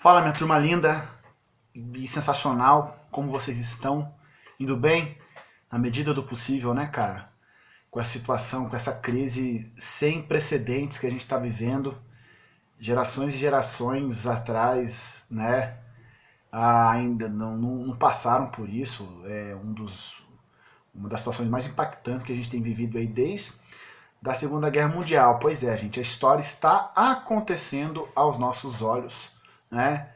Fala, minha turma linda e sensacional, como vocês estão? Indo bem? Na medida do possível, né, cara? Com essa situação, com essa crise sem precedentes que a gente está vivendo, gerações e gerações atrás, né, ainda não passaram por isso. Uma das situações mais impactantes que a gente tem vivido aí desde da Segunda Guerra Mundial. Pois é, gente, a história está acontecendo aos nossos olhos, né?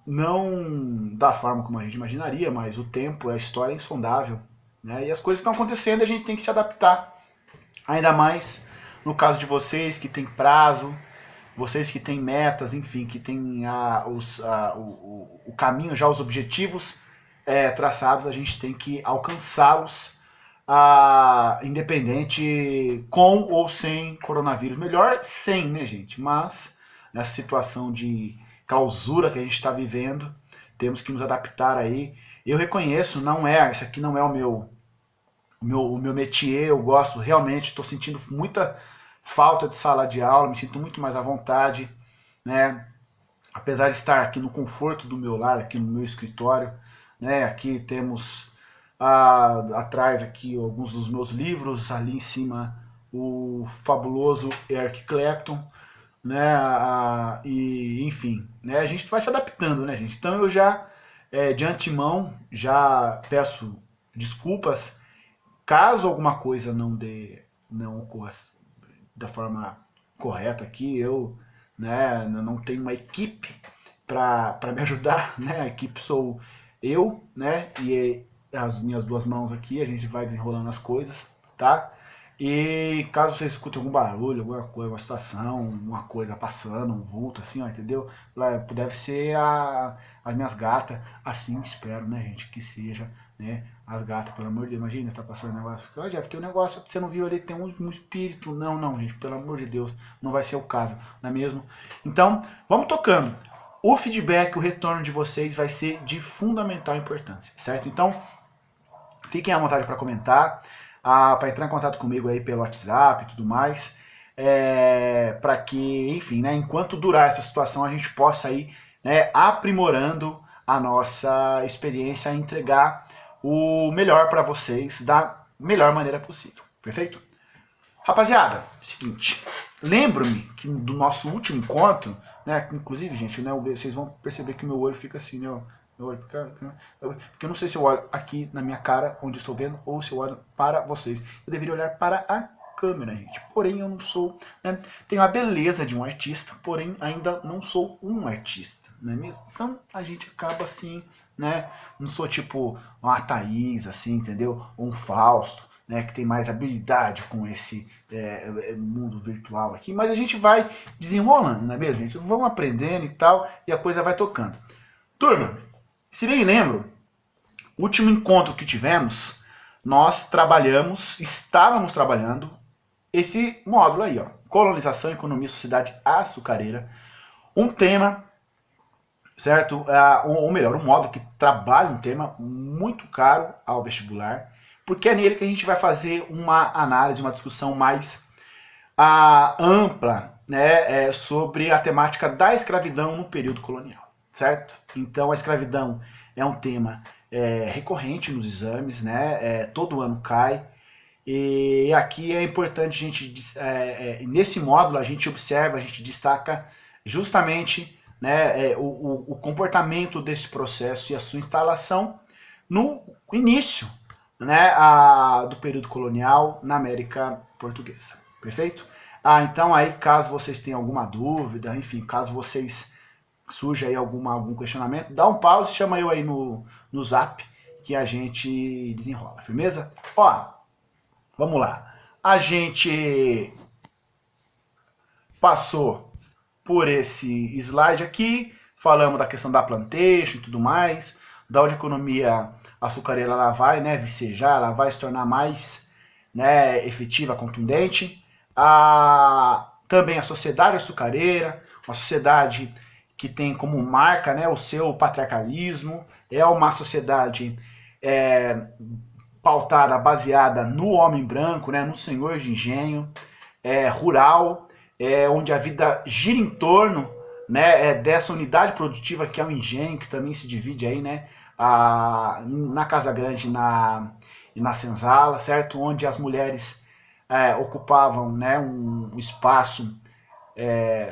Não da forma como a gente imaginaria, mas o tempo, a história é insondável, né? E as coisas estão acontecendo e a gente tem que se adaptar. Ainda mais no caso de vocês que têm prazo, vocês que têm metas, enfim, que têm o caminho, já os objetivos traçados, a gente tem que alcançá-los, independente com ou sem coronavírus. Melhor sem, né, gente? Mas nessa situação de clausura que a gente está vivendo, temos que nos adaptar aí. Eu reconheço, isso aqui não é o meu métier, eu gosto realmente, estou sentindo muita falta de sala de aula, me sinto muito mais à vontade, né? Apesar de estar aqui no conforto do meu lar, aqui no meu escritório, né? Aqui temos atrás aqui alguns dos meus livros, ali em cima o fabuloso Eric Clapton, né? E enfim, né? A gente vai se adaptando, né, gente? Então eu já de antemão já peço desculpas caso alguma coisa não ocorra da forma correta aqui. Eu, né, não tenho uma equipe para me ajudar, né? A equipe sou eu, né? E as minhas duas mãos aqui, a gente vai desenrolando as coisas, tá? E caso você escute algum barulho, alguma coisa, uma situação, uma coisa passando, um vulto, assim, ó, entendeu? Deve ser as minhas gatas, assim espero, né, gente, que seja, né, as gatas, pelo amor de Deus, imagina, tá passando um negócio, ó, Jeff, tem um negócio que você não viu ali, tem um espírito, não, gente, pelo amor de Deus, não vai ser o caso, não é mesmo? Então, vamos tocando. O feedback, o retorno de vocês vai ser de fundamental importância, certo? Então, fiquem à vontade para comentar, para entrar em contato comigo aí pelo WhatsApp e tudo mais, para que, enfim, né, enquanto durar essa situação, a gente possa ir, né, aprimorando a nossa experiência, a entregar o melhor para vocês da melhor maneira possível. Perfeito? Rapaziada, seguinte, lembro-me que do nosso último encontro, né, inclusive, gente, né, vocês vão perceber que o meu olho fica assim, né, ó, meu olho fica, porque eu não sei se eu olho aqui na minha cara, onde estou vendo, ou se eu olho para vocês. Eu deveria olhar para a câmera, gente, porém eu não sou, né, tenho a beleza de um artista, porém ainda não sou um artista, não é mesmo? Então a gente acaba assim, né, não sou tipo uma Thaís, assim, entendeu? Ou um Fausto, né, que tem mais habilidade com esse mundo virtual aqui, mas a gente vai desenrolando, não é mesmo, gente? Vamos aprendendo e tal, e a coisa vai tocando. Turma, se bem lembro, o último encontro que tivemos, nós estávamos trabalhando esse módulo aí, ó, colonização, economia, sociedade açucareira, um tema, certo? Ou melhor, um módulo que trabalha um tema muito caro ao vestibular, porque é nele que a gente vai fazer uma análise, uma discussão mais ampla, né, sobre a temática da escravidão no período colonial, certo? Então a escravidão é um tema recorrente nos exames, né, todo ano cai, e aqui é importante a gente, nesse módulo a gente observa, a gente destaca justamente, né, o comportamento desse processo e a sua instalação no início, né, do período colonial na América Portuguesa. Perfeito? Então aí, caso vocês tenham alguma dúvida, enfim, caso vocês surja aí algum questionamento, dá um pause, chama eu aí no zap que a gente desenrola, firmeza? Ó, vamos lá. A gente passou por esse slide aqui, falamos da questão da plantation e tudo mais, da onde a economia açucareira ela vai, né, vicejar, ela vai se tornar mais, né, efetiva, contundente. Também a sociedade açucareira, uma sociedade que tem como marca, né, o seu patriarcalismo, é uma sociedade pautada, baseada no homem branco, né, no senhor de engenho, rural, onde a vida gira em torno, né, dessa unidade produtiva que é o engenho, que também se divide aí, né, na Casa Grande e na senzala, certo? Onde as mulheres ocupavam, né, um espaço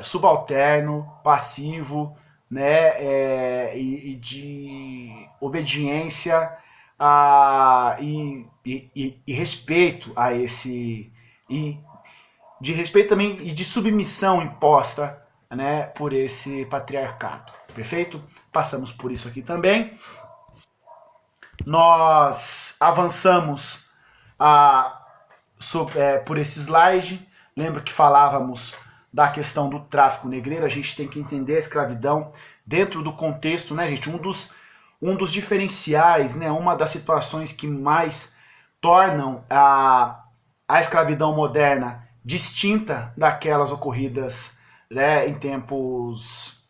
subalterno, passivo, né, e de obediência e respeito a esse e de respeito também e de submissão imposta, né, por esse patriarcado. Perfeito? Passamos por isso aqui também. Nós avançamos por esse slide. Lembra que falávamos da questão do tráfico negreiro. A gente tem que entender a escravidão dentro do contexto, né, gente? Um dos diferenciais, né, uma das situações que mais tornam a escravidão moderna distinta daquelas ocorridas, né, em tempos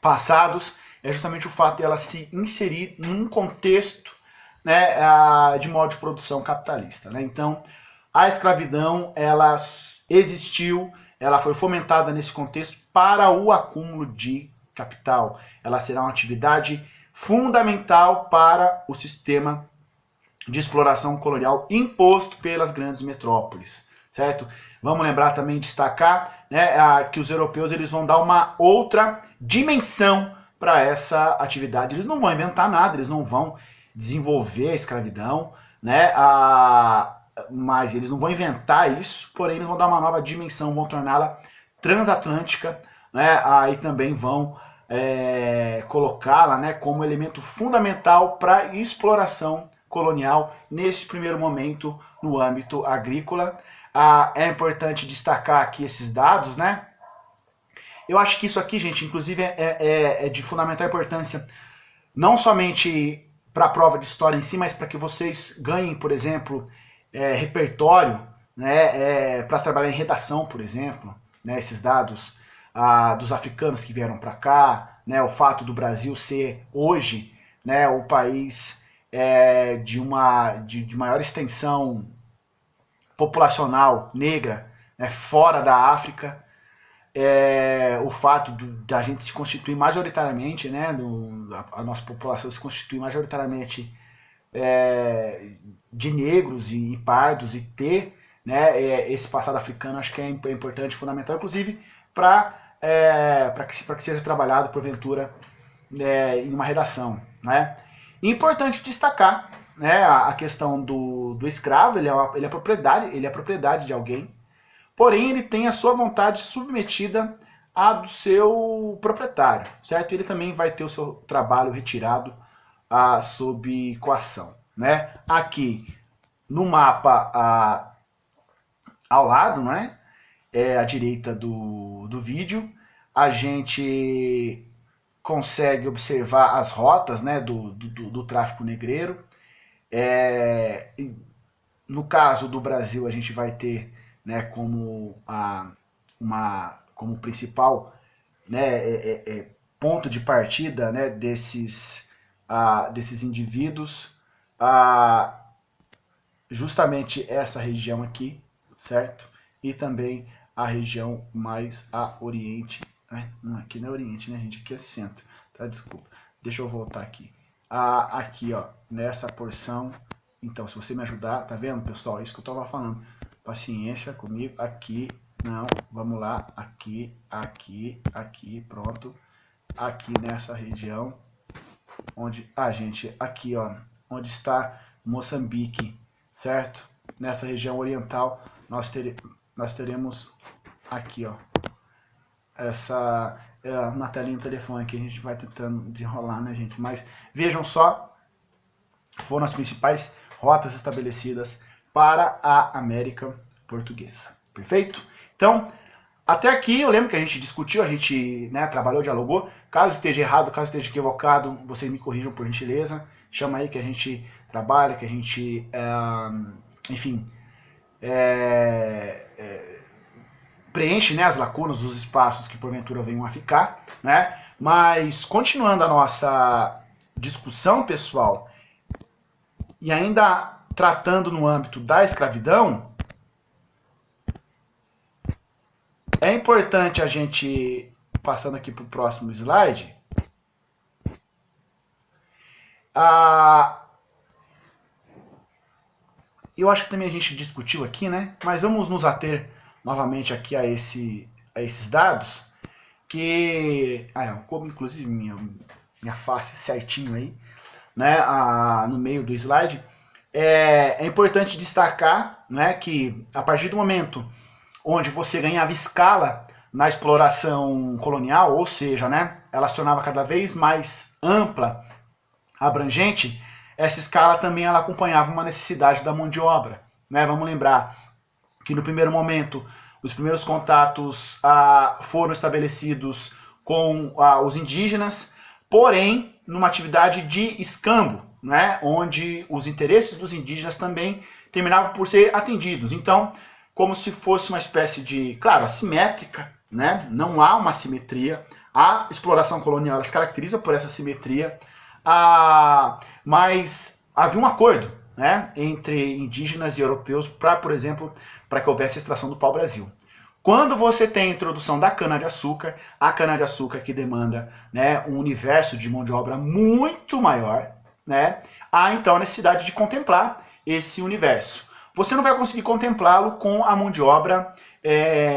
passados, é justamente o fato de ela se inserir num contexto, né, de modo de produção capitalista. Né? Então, a escravidão ela existiu, ela foi fomentada nesse contexto para o acúmulo de capital. Ela será uma atividade fundamental para o sistema de exploração colonial imposto pelas grandes metrópoles, certo? Vamos lembrar também, destacar, né, que os europeus eles vão dar uma outra dimensão para essa atividade. Eles não vão inventar nada, eles não vão desenvolver a escravidão, né, mas eles não vão inventar isso, porém eles vão dar uma nova dimensão, vão torná-la transatlântica, né, aí também vão colocá-la, né, como elemento fundamental para exploração colonial nesse primeiro momento no âmbito agrícola. É importante destacar aqui esses dados, né? Eu acho que isso aqui, gente, inclusive é de fundamental importância, não somente para a prova de história em si, mas para que vocês ganhem, por exemplo, repertório, né, para trabalhar em redação, por exemplo, né, esses dados dos africanos que vieram para cá, né, o fato do Brasil ser hoje, né, o país de maior extensão populacional negra, né, fora da África, o fato da gente se constituir majoritariamente, né, a nossa população se constituir majoritariamente de negros e pardos e ter, né, esse passado africano, acho que é importante, fundamental, inclusive para que seja trabalhado porventura em uma redação, né? Importante destacar, né, a questão do escravo. Ele é propriedade de alguém, porém ele tem a sua vontade submetida à do seu proprietário, certo? Ele também vai ter o seu trabalho retirado sob coação, né? Aqui no mapa ao lado, né, à direita do vídeo, a gente consegue observar as rotas, né, do tráfico negreiro. No caso do Brasil, a gente vai ter, né, como principal, né, ponto de partida, né, desses indivíduos, justamente essa região aqui, certo? E também a região mais a oriente. Não, aqui não é oriente, né, gente? Aqui é centro, tá? Desculpa. Deixa eu voltar aqui. Aqui, ó, nessa porção. Então, se você me ajudar, tá vendo, pessoal? Isso que eu tava falando. Paciência comigo. Aqui, não, vamos lá. Aqui, pronto. Aqui nessa região, onde a gente, aqui, ó, onde está Moçambique, certo? Nessa região oriental, nós teremos aqui, ó, essa na telinha do telefone que a gente vai tentando desenrolar, né, gente? Mas vejam só, foram as principais rotas estabelecidas para a América Portuguesa. Perfeito? Então, até aqui eu lembro que a gente discutiu, a gente, né, trabalhou, dialogou. Caso esteja errado, caso esteja equivocado, vocês me corrijam por gentileza. Chama aí que a gente trabalha, que a gente, enfim, preenche, né, as lacunas dos espaços que porventura venham a ficar, né? Mas continuando a nossa discussão, pessoal, e ainda tratando no âmbito da escravidão, é importante a gente Passando aqui para o próximo slide. Eu acho que também a gente discutiu aqui, né? Mas vamos nos ater novamente aqui a esses dados, que... como inclusive minha face certinho aí, né? No meio do slide. É importante destacar, né, que a partir do momento onde você ganhava escala na exploração colonial, ou seja, né, ela se tornava cada vez mais ampla, abrangente, essa escala também ela acompanhava uma necessidade da mão de obra. Né? Vamos lembrar que no primeiro momento os primeiros contatos foram estabelecidos com os indígenas, porém numa atividade de escambo, né? Onde os interesses dos indígenas também terminavam por ser atendidos. Então, como se fosse uma espécie de, claro, assimétrica, né? Não há uma simetria. A exploração colonial ela se caracteriza por essa simetria, mas havia um acordo, né, entre indígenas e europeus para, por exemplo, para que houvesse extração do pau-brasil. Quando você tem a introdução da cana-de-açúcar, a cana-de-açúcar que demanda, né, um universo de mão de obra muito maior, né, há então a necessidade de contemplar esse universo. Você não vai conseguir contemplá-lo com a mão de obra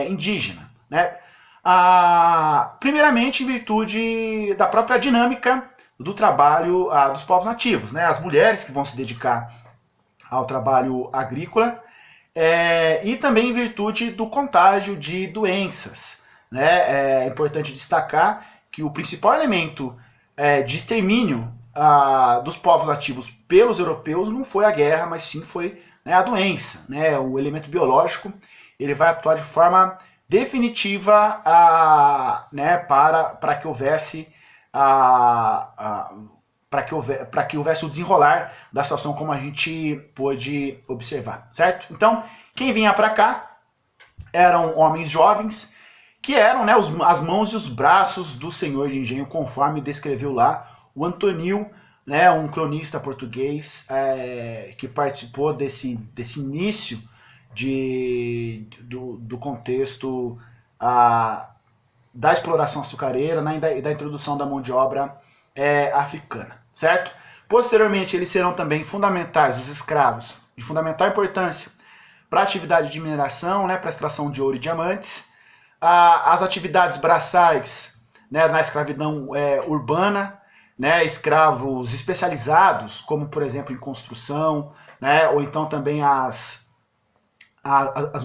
indígena, né? Primeiramente em virtude da própria dinâmica do trabalho dos povos nativos, né? As mulheres que vão se dedicar ao trabalho agrícola, e também em virtude do contágio de doenças. Né? É importante destacar que o principal elemento de extermínio dos povos nativos pelos europeus não foi a guerra, mas sim foi, né, a doença. Né? O elemento biológico ele vai atuar de forma definitiva né, para que houvesse para que houvesse o desenrolar da situação como a gente pôde observar, certo? Então, quem vinha para cá eram homens jovens que eram, né, as mãos e os braços do senhor de engenho, conforme descreveu lá o Antonil, né, um cronista português que participou desse início do contexto da exploração açucareira, né, e da introdução da mão de obra africana, certo? Posteriormente, eles serão também fundamentais, os escravos, de fundamental importância para a atividade de mineração, né, para a extração de ouro e diamantes, as atividades braçais, né, na escravidão urbana, né, escravos especializados, como por exemplo em construção, né, ou então também as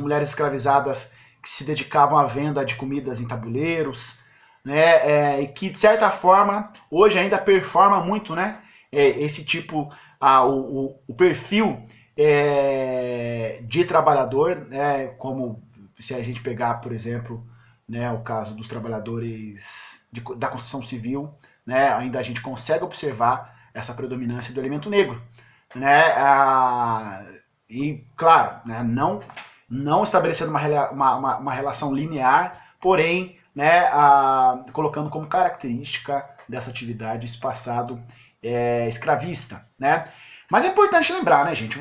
mulheres escravizadas que se dedicavam à venda de comidas em tabuleiros, né, e que de certa forma hoje ainda performa muito, né, esse tipo, o perfil de trabalhador, né, como se a gente pegar, por exemplo, né, o caso dos trabalhadores da construção civil, né, ainda a gente consegue observar essa predominância do elemento negro, né, e claro, né, não estabelecendo uma relação linear, porém, né, colocando como característica dessa atividade esse passado escravista, né? Mas é importante lembrar, né, gente,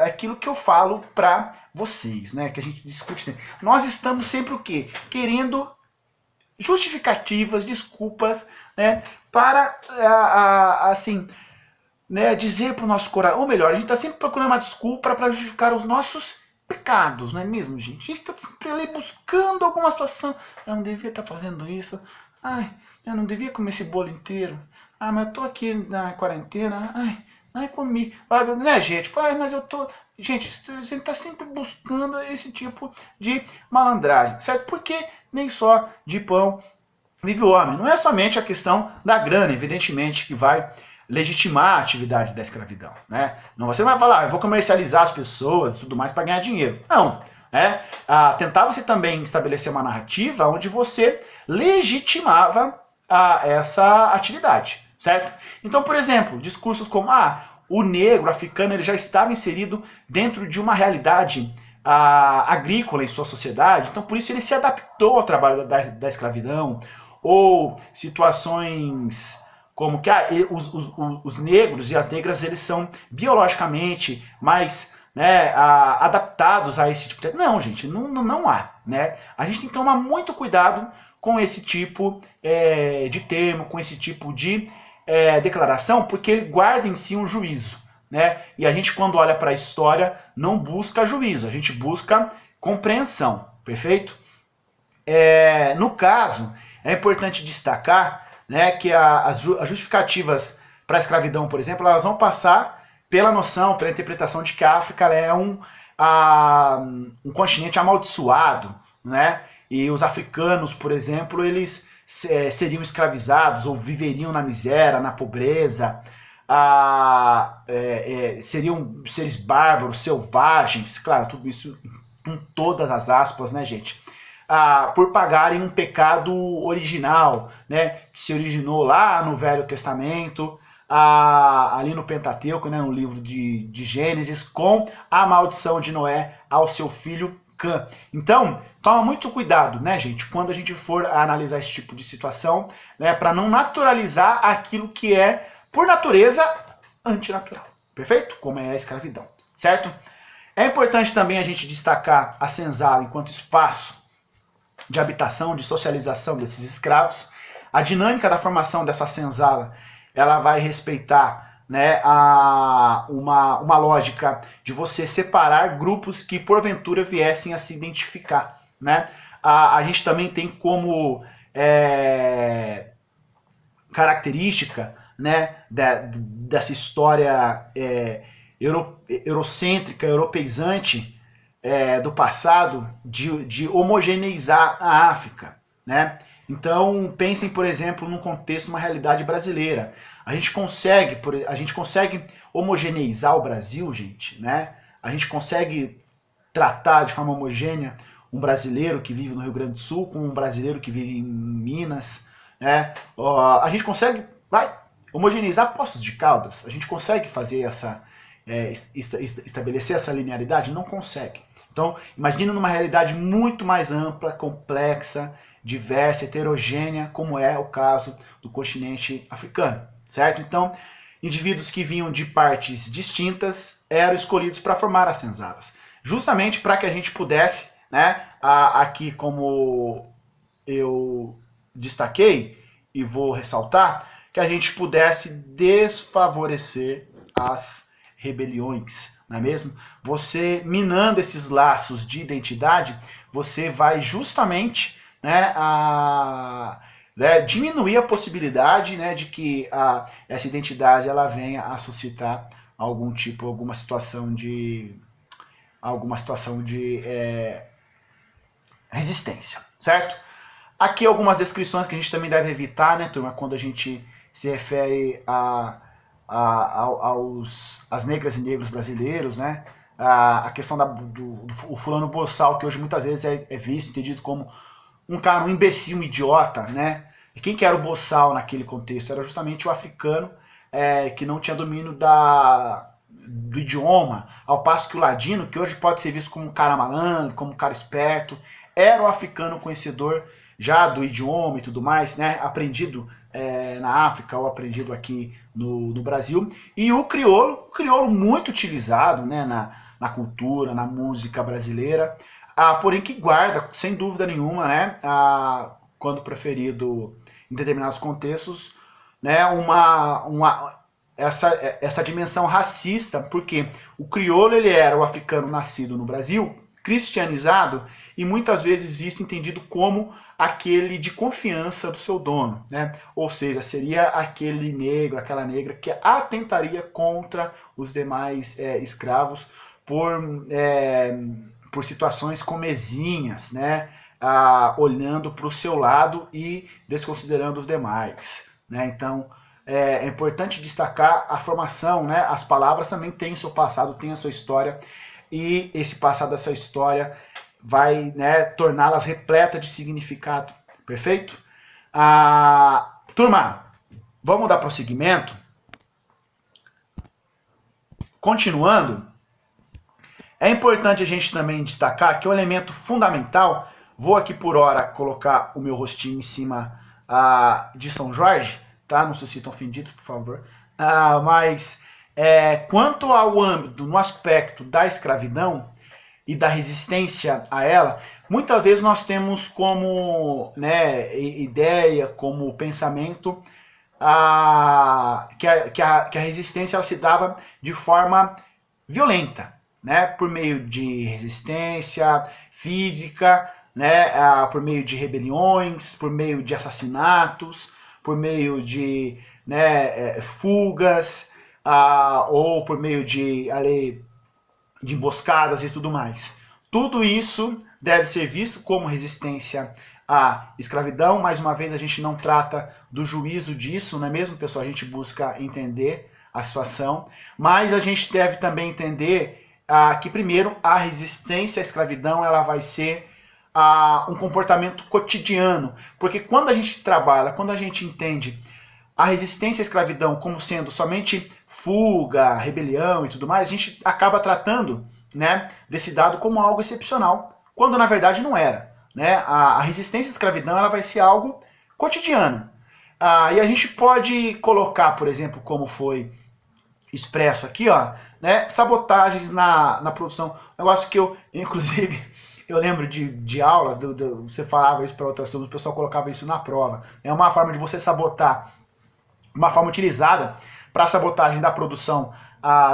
aquilo que eu falo para vocês, né, que a gente discute sempre. Nós estamos sempre o quê? Querendo justificativas, desculpas, né, para, assim, né, dizer para o nosso coração, ou melhor, a gente está sempre procurando uma desculpa para justificar os nossos pecados, não é mesmo, gente? A gente está sempre ali buscando alguma situação. Eu não devia estar fazendo isso. Ai, eu não devia comer esse bolo inteiro. Ah, mas eu tô aqui na quarentena. Ai, comi. Né, gente? Mas eu tô... Gente, a gente está sempre buscando esse tipo de malandragem, certo? Porque nem só de pão vive o homem. Não é somente a questão da grana, evidentemente, que vai legitimar a atividade da escravidão, né? Não, você não vai falar, eu vou comercializar as pessoas e tudo mais para ganhar dinheiro. Não, né? Tentava-se também estabelecer uma narrativa onde você legitimava essa atividade, certo? Então, por exemplo, discursos como, o negro, o africano, ele já estava inserido dentro de uma realidade agrícola em sua sociedade, então por isso ele se adaptou ao trabalho da escravidão, ou situações como que os negros e as negras eles são biologicamente mais, né, adaptados a esse tipo de... Não, gente, não há. Né? A gente tem que tomar muito cuidado com esse tipo de termo, com esse tipo de declaração, porque ele guarda em si um juízo, né? E a gente, quando olha para a história, não busca juízo, a gente busca compreensão, perfeito? No caso, é importante destacar, né, que as justificativas para a escravidão, por exemplo, elas vão passar pela noção, pela interpretação de que a África é um continente amaldiçoado, né? E os africanos, por exemplo, eles seriam escravizados ou viveriam na miséria, na pobreza, seriam seres bárbaros, selvagens, claro, tudo isso com todas as aspas, né, gente? Por pagarem um pecado original, né, que se originou lá no Velho Testamento, ali no Pentateuco, né, no livro de Gênesis, com a maldição de Noé ao seu filho Cã. Então, toma muito cuidado, né, gente, quando a gente for analisar esse tipo de situação, né, para não naturalizar aquilo que é, por natureza, antinatural. Perfeito? Como é a escravidão, certo? É importante também a gente destacar a senzala enquanto espaço de habitação, de socialização desses escravos. A dinâmica da formação dessa senzala, ela vai respeitar, né, uma lógica de você separar grupos que porventura viessem a se identificar, né? A gente também tem como característica, né, dessa história eurocêntrica, europeizante, do passado, de homogeneizar a África, né? Então, pensem, por exemplo, num contexto, uma realidade brasileira. A gente consegue homogeneizar o Brasil, gente, né? A gente consegue tratar de forma homogênea um brasileiro que vive no Rio Grande do Sul com um brasileiro que vive em Minas, né? A gente consegue homogeneizar Poços de Caldas. A gente consegue fazer estabelecer essa linearidade? Não consegue. Então, imagina numa realidade muito mais ampla, complexa, diversa, heterogênea, como é o caso do continente africano, certo? Então, indivíduos que vinham de partes distintas eram escolhidos para formar as senzalas, justamente para que a gente pudesse, né, aqui como eu destaquei e vou ressaltar, que a gente pudesse desfavorecer as rebeliões, não é mesmo? Você minando esses laços de identidade, você vai justamente, né, diminuir a possibilidade, né, de que essa identidade ela venha a suscitar alguma situação de resistência, certo? Aqui algumas descrições que a gente também deve evitar, né, turma, quando a gente se refere às negras e negros brasileiros, né? A questão do fulano boçal, que hoje muitas vezes é visto, entendido como um imbecil, um idiota, né? E quem que era o boçal naquele contexto? Era justamente o africano que não tinha domínio do idioma, ao passo que o ladino, que hoje pode ser visto como um cara malandro, como um cara esperto, era o africano conhecedor já do idioma e tudo mais, né? Aprendido na África ou aprendido aqui no Brasil. E o crioulo muito utilizado, né, na cultura, na música brasileira, porém que guarda, sem dúvida nenhuma, né, quando preferido em determinados contextos, né, essa dimensão racista, porque o crioulo ele era o africano nascido no Brasil, cristianizado e muitas vezes visto entendido como aquele de confiança do seu dono, né? Ou seja, seria aquele negro, aquela negra que atentaria contra os demais escravos por situações comezinhas, né? Olhando para o seu lado e desconsiderando os demais, né? Então é importante destacar a formação, né? As palavras também têm seu passado, têm a sua história, e esse passado, essa história vai, né, torná-las repletas de significado. Perfeito? Turma, vamos dar prosseguimento. Continuando, é importante a gente também destacar que o elemento fundamental, vou aqui por hora colocar o meu rostinho em cima de São Jorge, tá? Não se sintam ofendidos, por favor. Mas quanto ao âmbito, no aspecto da escravidão e da resistência a ela, Muitas vezes nós temos como, né, ideia, como pensamento, que a resistência ela se dava de forma violenta, né, por meio de resistência física, né, por meio de rebeliões, por meio de assassinatos, por meio de, né, fugas, ou por meio de emboscadas e tudo mais. Tudo isso deve ser visto como resistência à escravidão. Mais uma vez, a gente não trata do juízo disso, não é mesmo, pessoal? A gente busca entender a situação, mas a gente deve também entender que, primeiro, a resistência à escravidão ela vai ser um comportamento cotidiano, porque quando a gente trabalha, quando a gente entende a resistência à escravidão como sendo somente fuga, rebelião e tudo mais, a gente acaba tratando, né, desse dado como algo excepcional, quando na verdade não era. Né? A resistência à escravidão ela vai ser algo cotidiano. E a gente pode colocar, por exemplo, como foi expresso aqui, ó, né, sabotagens na produção. Um negócio que eu, inclusive, eu lembro de aulas, você falava isso para outras turmas, o pessoal colocava isso na prova. É uma forma de você sabotar, uma forma utilizada para a sabotagem da produção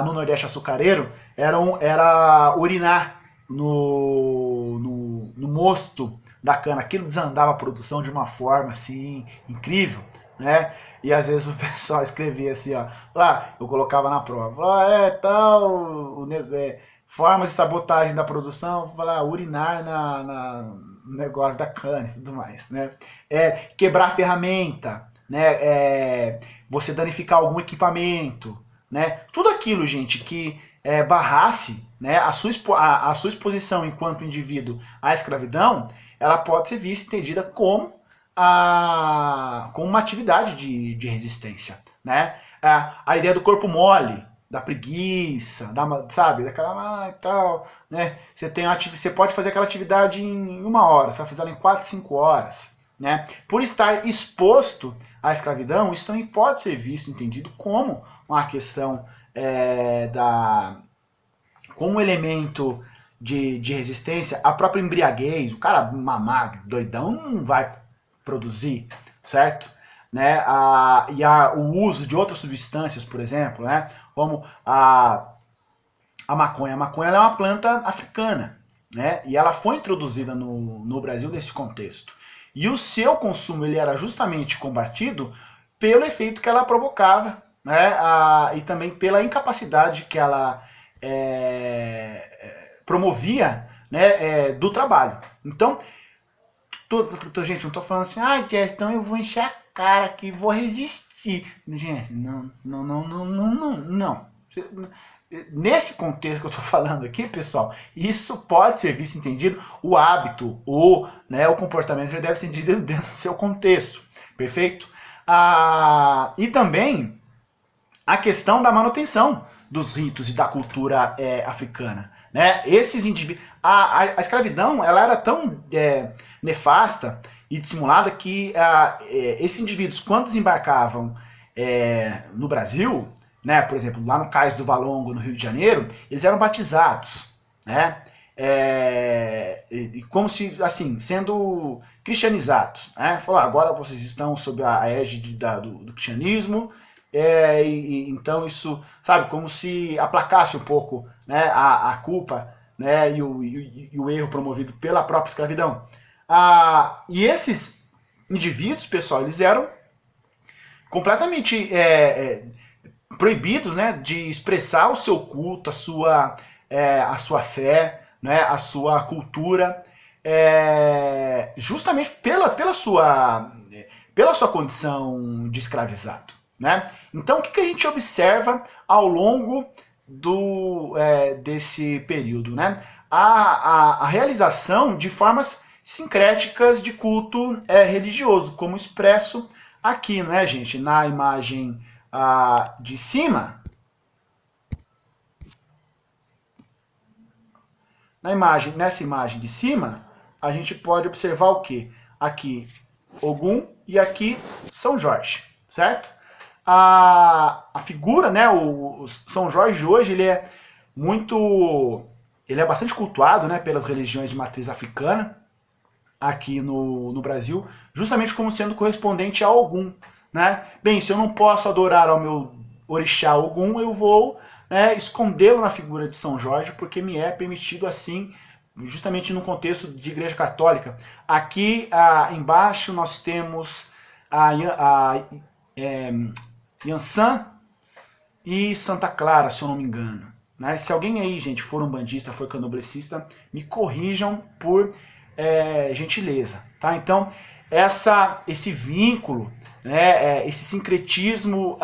no Nordeste açucareiro era urinar no mosto da cana. Aquilo desandava a produção de uma forma assim incrível, né? E às vezes o pessoal escrevia assim, ó, lá eu colocava na prova, tal, formas de sabotagem da produção, urinar no negócio da cana e tudo mais, né? Quebrar a ferramenta, né? Você danificar algum equipamento, né? Tudo aquilo, gente, que barrasse, né, a sua exposição enquanto indivíduo à escravidão, ela pode ser vista e entendida como como uma atividade de resistência, né? A ideia do corpo mole, da preguiça, sabe, daquela tal, né? Você pode fazer aquela atividade em 1 hora, você vai fazer ela em 4, 5 horas, né? Por estar exposto à escravidão, isso também pode ser visto, entendido como uma questão como um elemento de resistência. A própria embriaguez, o cara mamado, doidão, não vai produzir, certo? Né? O uso de outras substâncias, por exemplo, né? Como a maconha. A maconha é uma planta africana, né? E ela foi introduzida no Brasil nesse contexto. E o seu consumo ele era justamente combatido pelo efeito que ela provocava, né? E também pela incapacidade que ela promovia, né, do trabalho. Então, gente, não estou falando assim, então eu vou encher a cara aqui, vou resistir. Gente, não. Nesse contexto que eu estou falando aqui, pessoal, isso pode ser visto, entendido, o hábito, né, o comportamento já deve ser entendido dentro do seu contexto, perfeito? E também a questão da manutenção dos ritos e da cultura africana. Né? Esses indivíduos, a escravidão ela era tão nefasta e dissimulada que esses indivíduos, quando desembarcavam no Brasil, né, por exemplo, lá no Cais do Valongo, no Rio de Janeiro, eles eram batizados, né? Como se, assim, sendo cristianizados. Né? Falaram, agora vocês estão sob a égide do cristianismo, então isso, sabe, como se aplacasse um pouco, né, a culpa, né, e o erro promovido pela própria escravidão. E esses indivíduos, pessoal, eles eram completamente proibidos, né, de expressar o seu culto, a sua fé, né, a sua cultura, justamente pela sua condição de escravizado. Né? Então, o que a gente observa ao longo desse período? Né? A realização de formas sincréticas de culto religioso, como expresso aqui, né, gente? Na imagem de cima, nessa imagem de cima, a gente pode observar o quê? Aqui Ogum e aqui São Jorge, certo? A figura, né, o São Jorge hoje, ele é bastante cultuado, né, pelas religiões de matriz africana, aqui no Brasil, justamente como sendo correspondente a Ogum, né? Bem, se eu não posso adorar ao meu orixá Ogum, eu vou, né, escondê-lo na figura de São Jorge, porque me é permitido assim, justamente no contexto de Igreja Católica. Aqui embaixo nós temos a é, Yansan e Santa Clara, se eu não me engano. Né? Se alguém aí, gente, for umbandista, for candomblessista, me corrijam por gentileza. Tá? Então, esse vínculo, né, esse sincretismo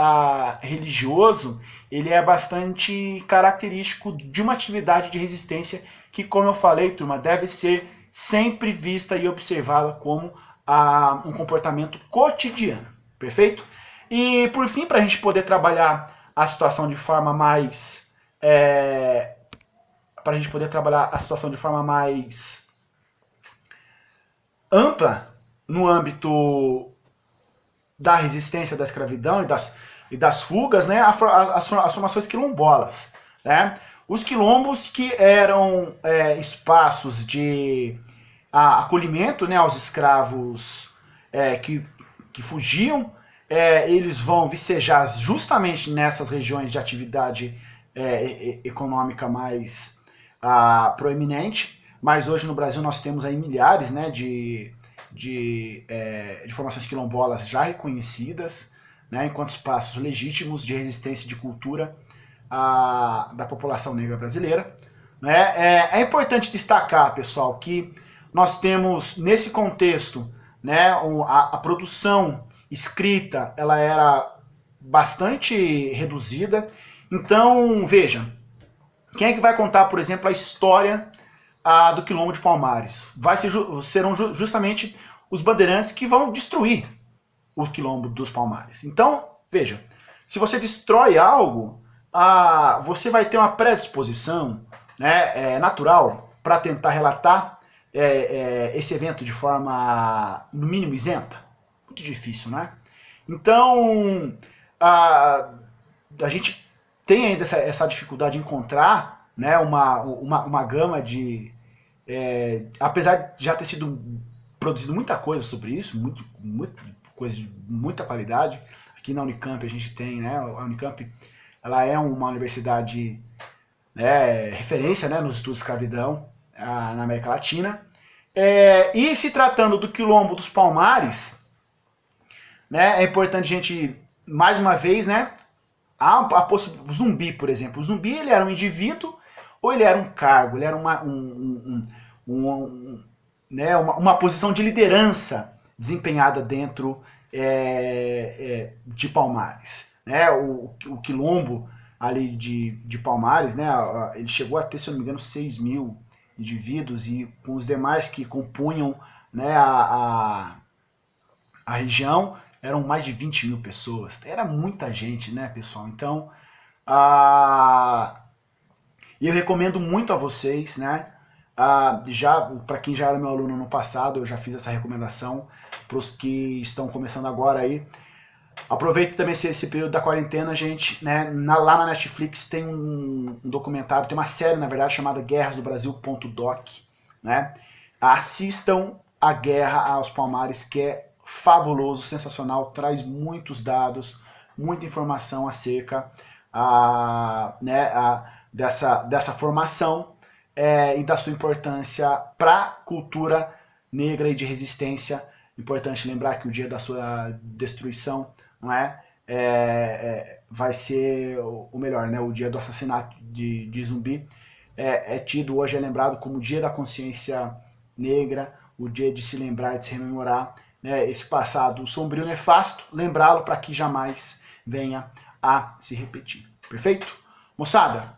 religioso, ele é bastante característico de uma atividade de resistência que, como eu falei, turma, deve ser sempre vista e observada como um comportamento cotidiano. Perfeito? E, por fim, para a gente poder trabalhar a situação de forma mais ampla no âmbito da resistência da escravidão e das fugas, né, as formações quilombolas. Né? Os quilombos que eram espaços de acolhimento, né, aos escravos que fugiam, eles vão vicejar justamente nessas regiões de atividade econômica mais proeminente, mas hoje no Brasil nós temos aí milhares, né, de formações quilombolas já reconhecidas, né, enquanto espaços legítimos de resistência e de cultura da população negra brasileira. Né. É importante destacar, pessoal, que nós temos nesse contexto, né, a produção escrita ela era bastante reduzida. Então, veja, quem é que vai contar, por exemplo, a história do Quilombo de Palmares? Serão justamente os bandeirantes que vão destruir o Quilombo dos Palmares. Então, veja, se você destrói algo, você vai ter uma predisposição, né, natural para tentar relatar esse evento de forma, no mínimo, isenta. Muito difícil, né? Então, a gente tem ainda essa dificuldade de encontrar, né, uma gama de... apesar de já ter sido produzido muita coisa sobre isso, coisa de muita qualidade. Aqui na Unicamp a gente tem, né, a Unicamp ela é uma universidade, né, referência, né, nos estudos de escravidão na América Latina. E se tratando do Quilombo dos Palmares, né, é importante a gente, mais uma vez, né, o zumbi, por exemplo. O zumbi ele era um indivíduo ou ele era um cargo, ele era uma posição de liderança desempenhada dentro de Palmares. Né? O quilombo ali de Palmares, né, ele chegou a ter, se eu não me engano, 6 mil indivíduos, e com os demais que compunham, né, a região, eram mais de 20 mil pessoas. Era muita gente, né, pessoal? Então, eu recomendo muito a vocês, né? Para quem já era meu aluno no passado, eu já fiz essa recomendação. Para os que estão começando agora aí, aproveite também esse período da quarentena, gente, né? Lá na Netflix tem um documentário, tem uma série, na verdade, chamada Guerras do Brasil.doc, né? Assistam a Guerra aos Palmares, que é fabuloso, sensacional, traz muitos dados, muita informação acerca dessa formação e da sua importância para a cultura negra e de resistência. Importante lembrar que o dia da sua destruição, não vai ser o melhor, né? O dia do assassinato de Zumbi tido hoje, é lembrado como o dia da consciência negra, o dia de se lembrar, de se rememorar, né, esse passado sombrio, nefasto, lembrá-lo para que jamais venha a se repetir. Perfeito? Moçada,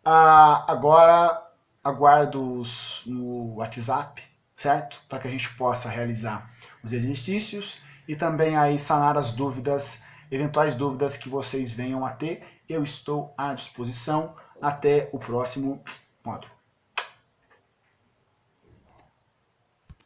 agora aguardo no WhatsApp, certo? Para que a gente possa realizar os exercícios e também aí sanar as dúvidas, eventuais dúvidas que vocês venham a ter. Eu estou à disposição. Até o próximo módulo.